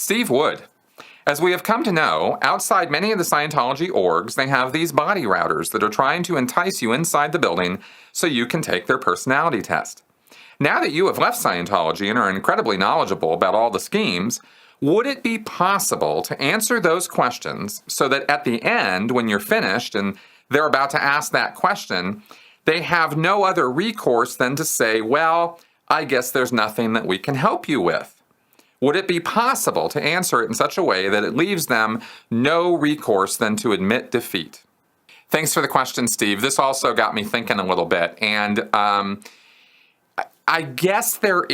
Steve would. As we have come to know, outside many of the Scientology orgs, they have these body routers that are trying to entice you inside the building so you can take their personality test. Now that you have left Scientology and are incredibly knowledgeable about all the schemes, would it be possible to answer those questions so that at the end, when you're finished and they're about to ask that question, they have no other recourse than to say, well, I guess there's nothing that we can help you with? Would it be possible to answer it in such a way that it leaves them no recourse than to admit defeat? Thanks for the question, Steve. This also got me thinking a little bit. And I guess there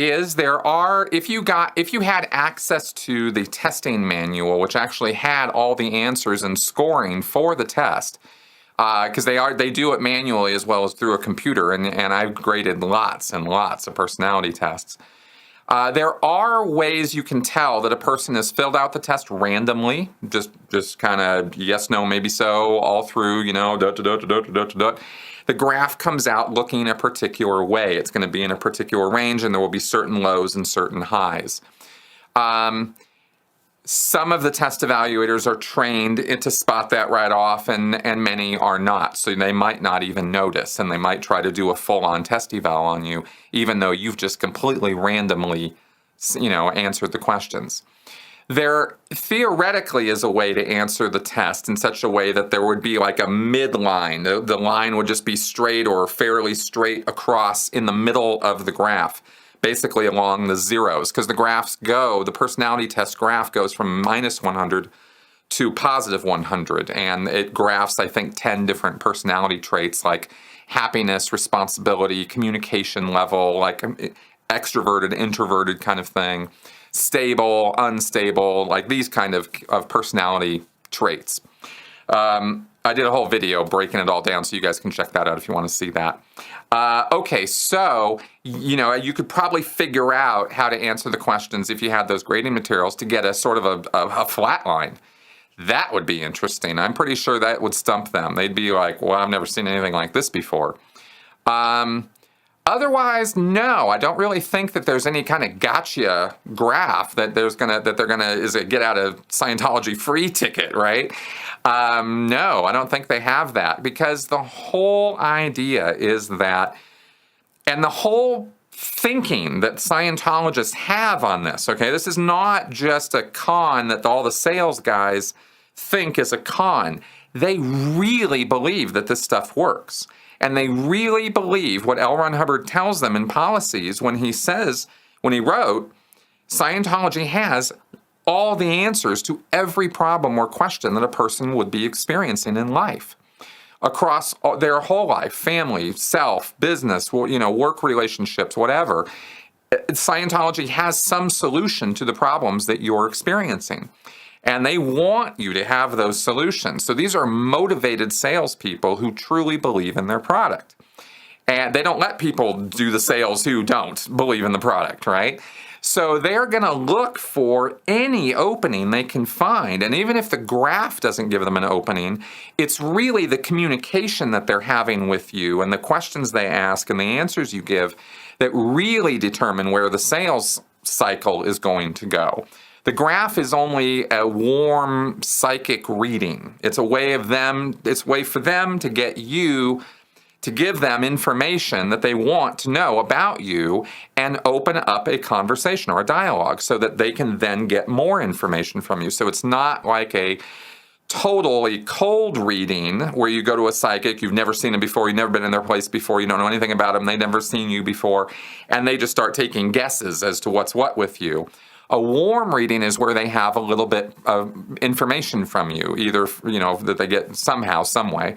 are, if you had access to the testing manual, which actually had all the answers and scoring for the test, because they do it manually as well as through a computer, and I've graded lots and lots of personality tests. There are ways you can tell that a person has filled out the test randomly, just kind of yes, no, maybe so, all through, The graph comes out looking a particular way. It's going to be in a particular range, and there will be certain lows and certain highs. Some of the test evaluators are trained to spot that right off, and many are not. So they might not even notice, and they might try to do a full-on test eval on you, even though you've just completely randomly, answered the questions. There theoretically is a way to answer the test in such a way that there would be like a midline. The line would just be straight or fairly straight across in the middle of the graph, basically along the zeros, because the personality test graph goes from -100 to +100, and it graphs, I think, 10 different personality traits like happiness, responsibility, communication level, like extroverted, introverted kind of thing, stable, unstable, like these kind of personality traits. I did a whole video breaking it all down, so you guys can check that out if you want to see that. Okay, so, you could probably figure out how to answer the questions if you had those grading materials to get a sort of a flat line. That would be interesting. I'm pretty sure that would stump them. They'd be like, well, I've never seen anything like this before. Otherwise, no, I don't really think that there's any kind of gotcha graph that they're gonna is a get out of Scientology free ticket, right? No, I don't think they have that, because the whole idea is that, and the whole thinking that Scientologists have on this, okay, this is not just a con that all the sales guys think is a con. They really believe that this stuff works. And they really believe what L. Ron Hubbard tells them in policies when he wrote, Scientology has all the answers to every problem or question that a person would be experiencing in life. Across their whole life, family, self, business, work relationships, whatever. Scientology has some solution to the problems that you're experiencing. And they want you to have those solutions. So these are motivated salespeople who truly believe in their product. And they don't let people do the sales who don't believe in the product, right? So they're going to look for any opening they can find. And even if the graph doesn't give them an opening, it's really the communication that they're having with you and the questions they ask and the answers you give that really determine where the sales cycle is going to go. The graph is only a warm psychic reading. It's a way for them to get you to give them information that they want to know about you and open up a conversation or a dialogue so that they can then get more information from you. So it's not like a totally cold reading where you go to a psychic, you've never seen them before, you've never been in their place before, you don't know anything about them, they've never seen you before, and they just start taking guesses as to what's what with you. A warm reading is where they have a little bit of information from you, either, that they get somehow, some way,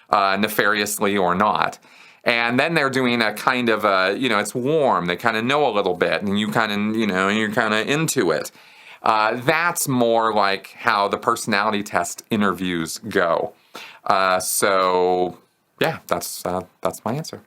nefariously or not. And then they're doing a kind of it's warm. They kind of know a little bit, and you kind of, you're kind of into it. That's more like how the personality test interviews go. So, yeah, that's my answer.